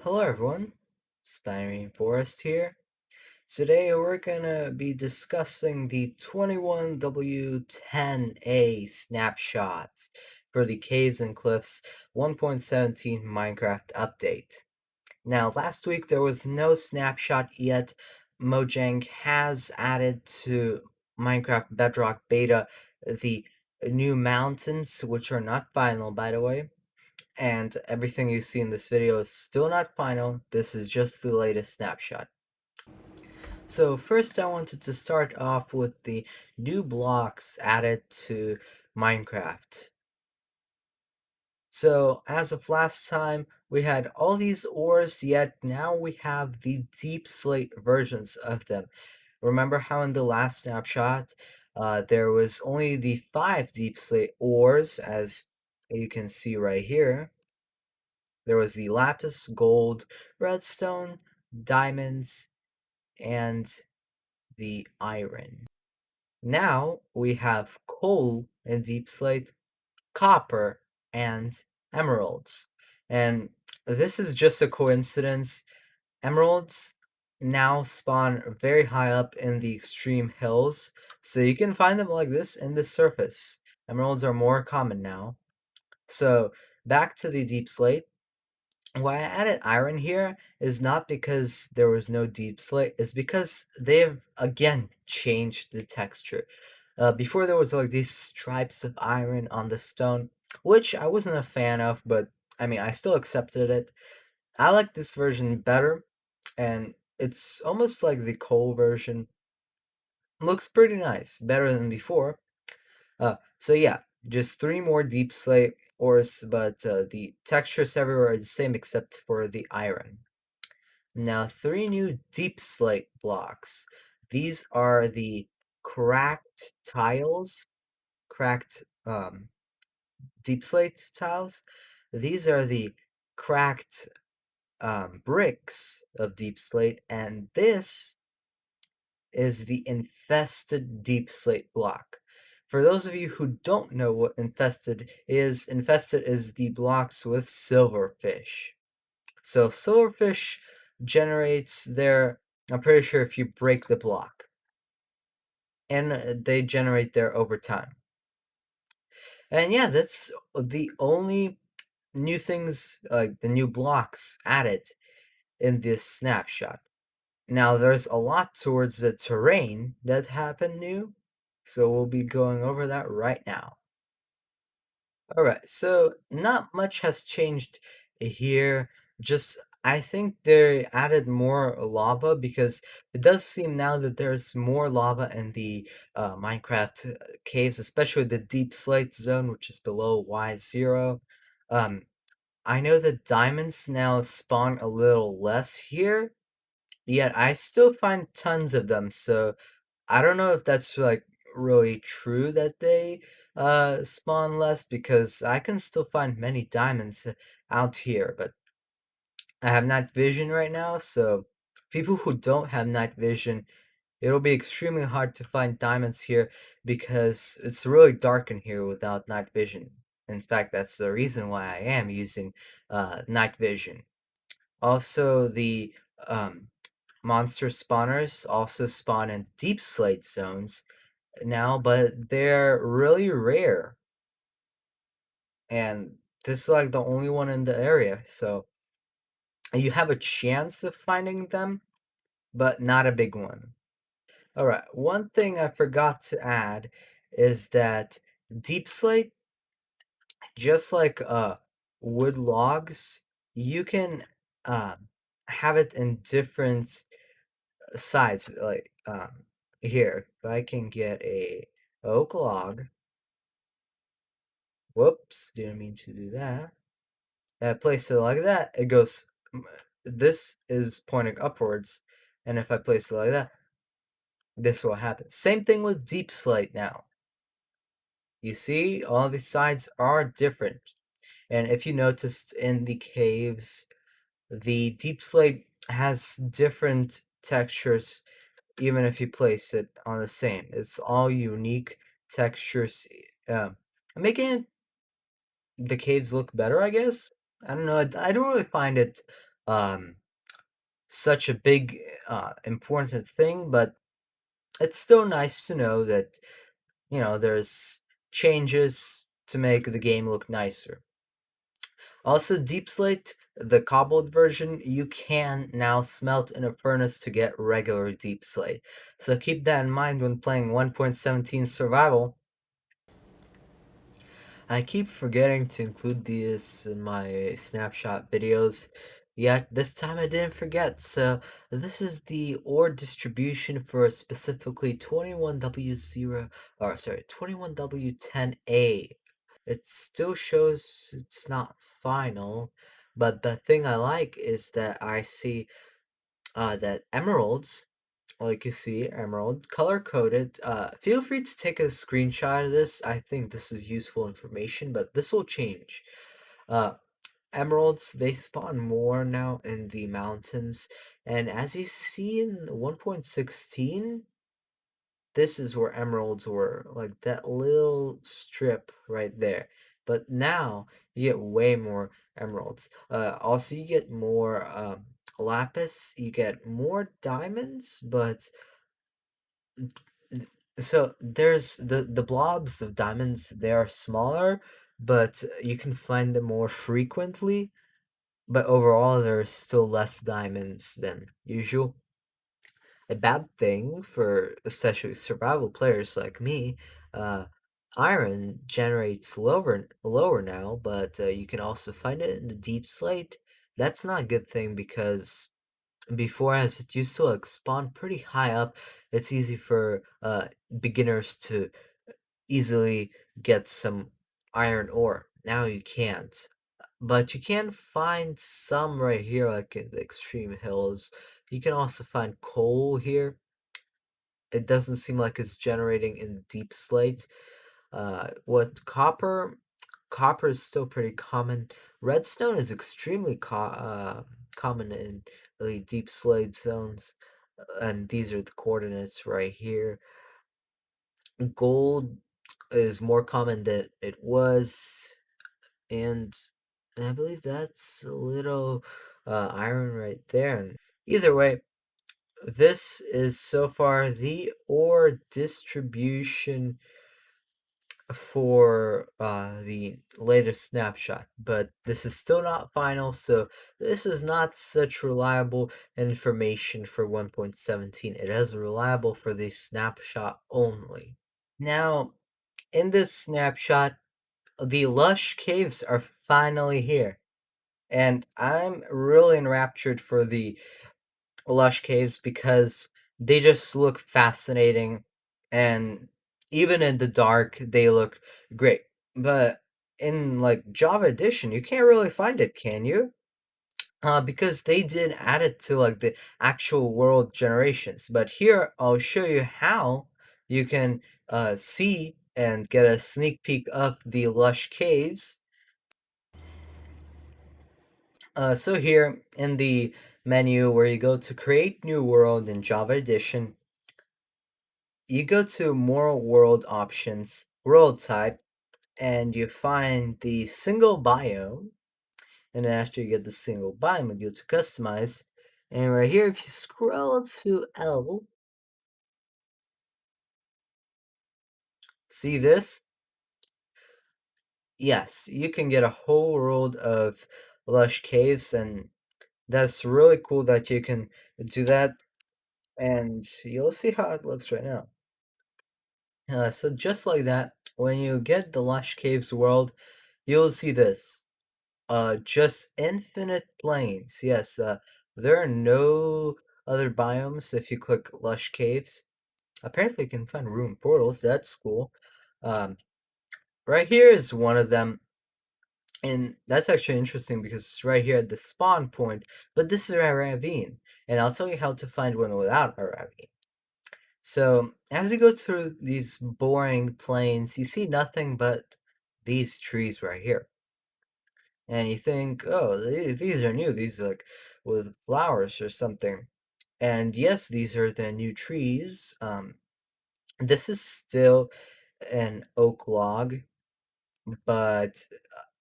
Hello everyone, Spiny Rainforest here. Today we're gonna be discussing the 21w10a Snapshot for the Caves and Cliffs 1.17 Minecraft update. Now, last week there was no snapshot yet. Mojang has added to Minecraft Bedrock Beta the new mountains, which are not final by the way, and everything you see in this video is still not final. This is just the latest snapshot. So first I wanted to start off with the new blocks added to Minecraft. So as of last time, we had all these ores, yet now we have the deep slate versions of them. Remember how in the last snapshot, there was only the 5 deep slate ores, as you can see right here. There was the lapis, gold, redstone, diamonds, and the iron. Now we have coal and deep slate, copper, and emeralds. And this is just a coincidence. Emeralds now spawn very high up in the extreme hills, so you can find them like this in the surface. Emeralds are more common now. So back to the deep slate. Why I added iron here is not because there was no deep slate, it's because they have again changed the texture. Before there was like these stripes of iron on the stone, which I wasn't a fan of, but I mean I still accepted it. I like this version better, and it's almost like the coal version. Looks pretty nice, better than before. So yeah, just 3 more deep slate ores, but the textures everywhere are the same except for the iron. Now, 3 new deep slate blocks. These are the cracked tiles, cracked deep slate tiles. These are the cracked bricks of deep slate, and this is the infested deep slate block. For those of you who don't know what infested is the blocks with silverfish. So silverfish generates their, I'm pretty sure if you break the block, and they generate there over time. And yeah, that's the only new things, like the new blocks added in this snapshot. Now there's a lot towards the terrain that happened new, so we'll be going over that right now. Alright, so not much has changed here. Just I think they added more lava because it does seem now that there's more lava in the Minecraft caves, especially the deep slate zone, which is below Y0. Um, I know that diamonds now spawn a little less here, yet I still find tons of them, so I don't know if that's like really true that they spawn less because I can still find many diamonds out here, but I have night vision right now, so people who don't have night vision, it'll be extremely hard to find diamonds here because it's really dark in here without night vision. In fact, that's the reason why I am using night vision. Also, the um, monster spawners also spawn in deep slate zones now, but they're really rare. And this is like the only one in the area, so you have a chance of finding them, but not a big one. Alright, one thing I forgot to add is that deep slate, just like wood logs, you can uh, have it in different size, like here, if I can get a oak log, whoops, didn't mean to do that. And I place it like that, it goes, this is pointing upwards, and if I place it like that, this will happen. Same thing with deep slate now. You see, all the sides are different. And if you noticed in the caves, the deep slate has different textures even if you place it on the same. It's all unique textures, making the caves look better, I guess. I don't know. I don't really find it um, such a big, important thing, but it's still nice to know that, there's changes to make the game look nicer. Also, Deep Slate, the cobbled version, you can now smelt in a furnace to get regular Deep Slate. So keep that in mind when playing 1.17 Survival. I keep forgetting to include these in my snapshot videos, yet this time I didn't forget. So this is the ore distribution for specifically 21W0, or sorry, 21W10a. It still shows it's not final, but the thing I like is that I see that emeralds, like you see, emerald, color coded. Feel free to take a screenshot of this. I think this is useful information, but this will change. Uh, Emeralds, they spawn more now in the mountains, and as you see in 1.16, this is where emeralds were, like that little strip right there. But now you get way more emeralds. Also, you get more lapis, you get more diamonds, but so there's the blobs of diamonds, they are smaller, but you can find them more frequently. But overall, there's still less diamonds than usual. A bad thing for especially survival players like me. Uh, Iron generates lower now, but you can also find it in the deep slate. That's not a good thing because before, as it used to like spawn pretty high up, it's easy for beginners to easily get some iron ore. Now you can't. But you can find some right here, like in the extreme hills. You can also find coal here. It doesn't seem like it's generating in the deep slate. What copper? Copper is still pretty common. Redstone is extremely common in the deep slate zones, and these are the coordinates right here. Gold is more common than it was, and I believe that's a little iron right there. And either way, this is so far the ore distribution for the latest snapshot, but this is still not final, so this is not such reliable information for 1.17. It is reliable for the snapshot only. Now, in this snapshot, the Lush Caves are finally here, and I'm really enraptured for the Lush Caves because they just look fascinating, and even in the dark, they look great. But in like Java Edition, you can't really find it, can you? Because they did add it to like the actual world generations. But here, I'll show you how you can see and get a sneak peek of the Lush Caves. So here in the menu where you go to create new world in Java Edition, you go to more world options, world type, and you find the single biome. And then after you get the single biome, you go to customize. And right here, if you scroll to L, see this? Yes, you can get a whole world of lush caves, and that's really cool that you can do that. And you'll see how it looks right now. So just like that, when you get the lush caves world, you'll see this. Just infinite plains. Yes, there are no other biomes if you click Lush Caves. Apparently, you can find room portals. That's cool. Um, right here is one of them, and that's actually interesting because it's right here at the spawn point. But this is a ravine, and I'll tell you how to find one without a ravine. So as you go through these boring plains, you see nothing but these trees right here. And you think, oh, these are new. These are like with flowers or something. And yes, these are the new trees. This is still an oak log, but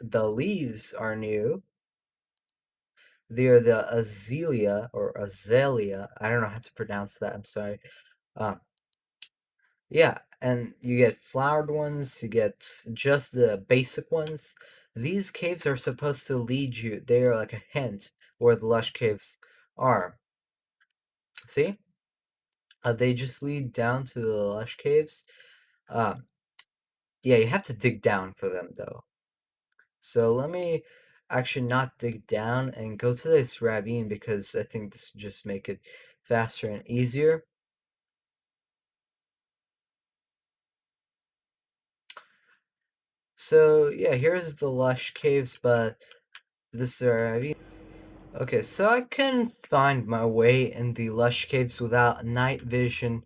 the leaves are new. They're the azalea or azalea. I don't know how to pronounce that. I'm sorry. Um, yeah, and you get flowered ones, you get just the basic ones. These caves are supposed to lead you, they are like a hint where the lush caves are. See? They just lead down to the lush caves. Um, yeah, you have to dig down for them though. So let me actually not dig down and go to this ravine because I think this will just make it faster and easier. So yeah, here's the lush caves, but this is a ravine. Okay, so I can find my way in the lush caves without night vision.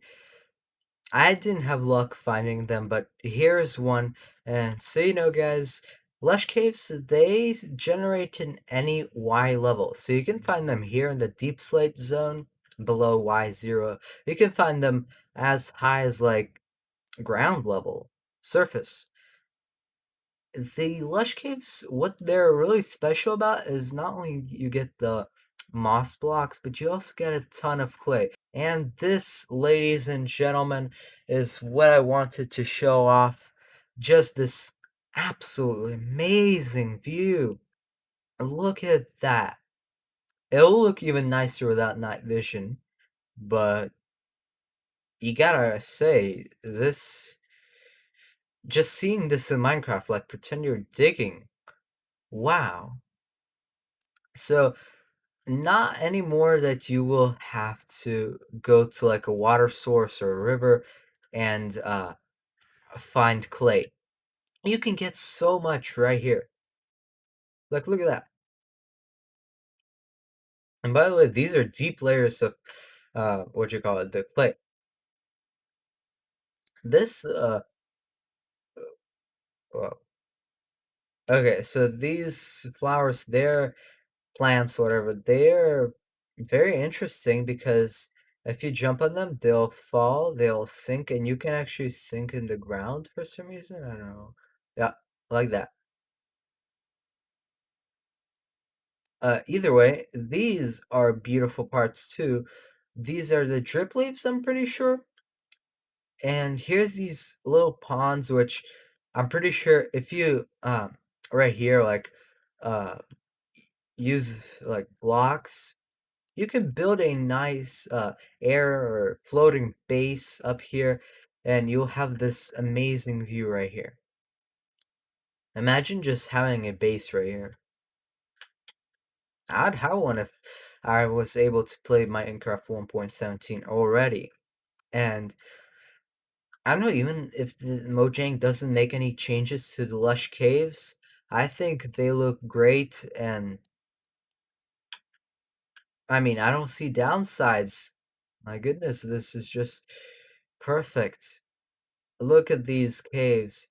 I didn't have luck finding them, but here's one. And so you know, guys, lush caves they generate in any Y level. So you can find them here in the deep slate zone below Y0. You can find them as high as like ground level, surface. The lush caves, what they're really special about is not only you get the moss blocks, but you also get a ton of clay. And this, ladies and gentlemen, is what I wanted to show off. Just this absolutely amazing view. Look at that. It'll look even nicer without night vision, but you gotta say, this, just seeing this in Minecraft, like pretend you're digging. Wow. So, not anymore that you will have to go to like a water source or a river and find clay. You can get so much right here. Like, look at that. And by the way, these are deep layers of what you call it, the clay. This well, okay, so these flowers, they're plants, whatever, they're very interesting because if you jump on them, they'll fall, they'll sink, and you can actually sink in the ground for some reason. I don't know. Yeah, like that. Either way, these are beautiful parts too. These are the drip leaves, I'm pretty sure. And here's these little ponds, which I'm pretty sure if you right here, like uh use like blocks, you can build a nice air or floating base up here, and you'll have this amazing view right here. Imagine just having a base right here. I'd have one if I was able to play Minecraft 1.17 already. And I don't know, even if the Mojang doesn't make any changes to the Lush Caves, I think they look great, and I mean, I don't see downsides. My goodness, this is just perfect. Look at these caves.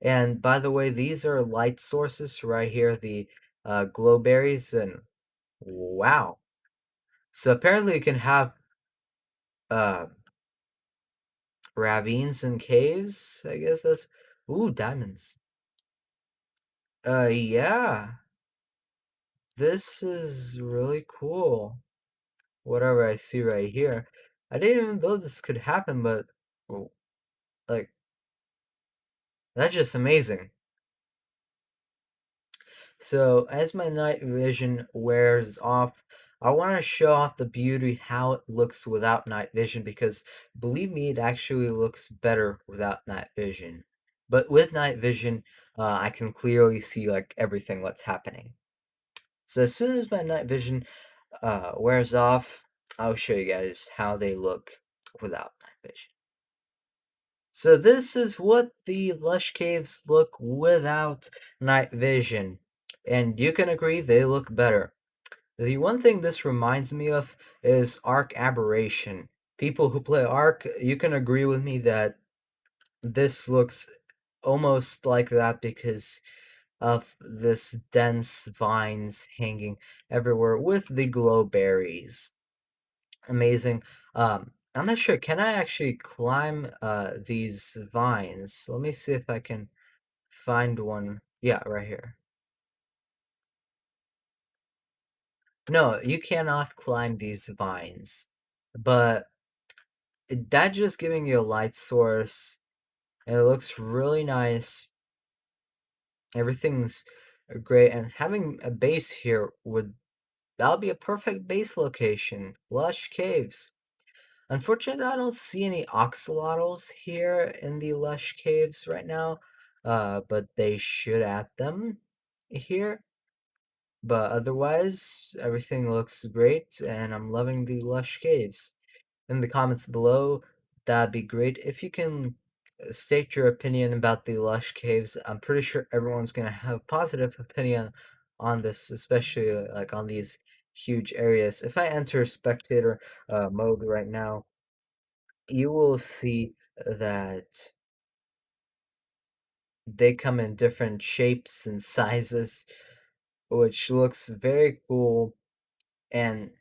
And by the way, these are light sources right here, the glowberries, and wow. So apparently you can have uh ravines and caves. I guess that's ooh, diamonds. Yeah. This is really cool. Whatever I see right here. I didn't even know this could happen, but well, like that's just amazing. So as my night vision wears off, I want to show off the beauty how it looks without night vision because believe me, it actually looks better without night vision. But with night vision, I can clearly see like everything what's happening. So as soon as my night vision wears off, I'll show you guys how they look without night vision. So this is what the lush caves look without night vision. And you can agree they look better. The one thing this reminds me of is Ark Aberration. People who play Ark, you can agree with me that this looks almost like that because of this dense vines hanging everywhere with the glow berries. Amazing. I'm not sure. Can I actually climb these vines? Let me see if I can find one. Yeah, right here. No, you cannot climb these vines, but that just giving you a light source, and it looks really nice. Everything's great, and having a base here would that'll be a perfect base location. Lush Caves. Unfortunately, I don't see any oxalotls here in the Lush Caves right now, but they should add them here. But otherwise, everything looks great, and I'm loving the Lush Caves. In the comments below, that'd be great. If you can state your opinion about the Lush Caves, I'm pretty sure everyone's gonna have a positive opinion on this, especially like on these huge areas. If I enter spectator mode right now, you will see that they come in different shapes and sizes, which looks very cool. And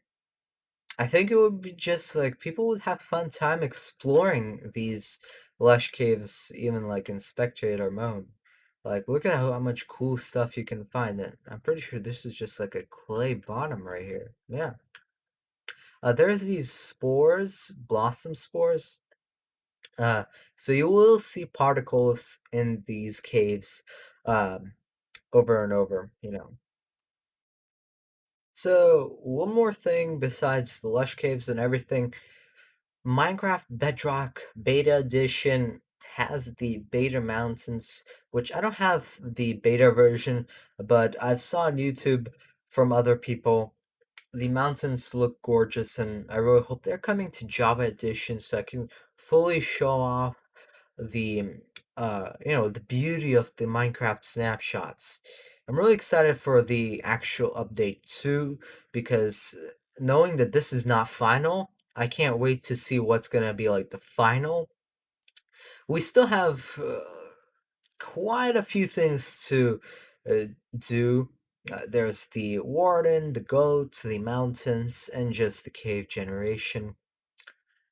I think it would be just like people would have fun time exploring these lush caves, even like in spectator mode. Like, look at how much cool stuff you can find. And I'm pretty sure this is just like a clay bottom right here. Yeah. There's these spores, blossom spores. Uh, so you will see particles in these caves, um, over and over. So one more thing besides the lush caves and everything, Minecraft Bedrock Beta Edition has the Beta Mountains, which I don't have the beta version, but I've saw on YouTube from other people. The mountains look gorgeous, and I really hope they're coming to Java Edition so I can fully show off the the beauty of the Minecraft snapshots. I'm really excited for the actual update too, because knowing that this is not final, I can't wait to see what's gonna be like the final. We still have quite a few things to uh, do. There's the warden, the goats, the mountains, and just the cave generation.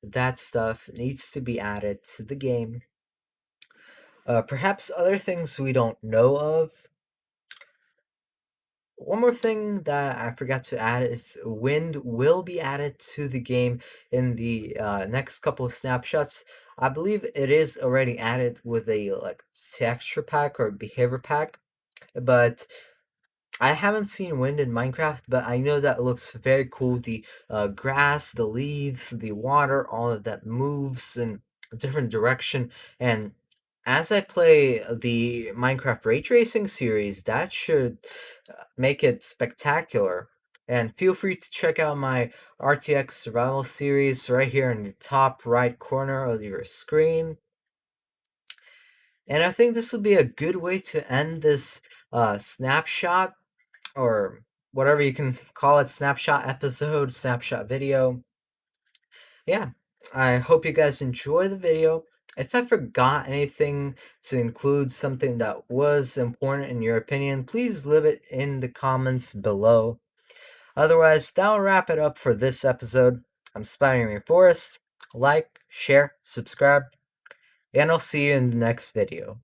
That stuff needs to be added to the game. Perhaps other things we don't know of. One more thing that I forgot to add is wind will be added to the game in the next couple of snapshots. I believe it is already added with a like texture pack or behavior pack, but I haven't seen wind in Minecraft, but I know that looks very cool. The grass, the leaves, the water, all of that moves in a different direction. And as I play the Minecraft Ray Tracing series, that should make it spectacular. And feel free to check out my RTX Survival series right here in the top right corner of your screen. And I think this would be a good way to end this snapshot, or whatever you can call it, snapshot episode, snapshot video. Yeah, I hope you guys enjoy the video. If I forgot anything to include, something that was important in your opinion, please leave it in the comments below. Otherwise, that'll wrap it up for this episode. I'm Spiny Rainforest. Like, share, subscribe, and I'll see you in the next video.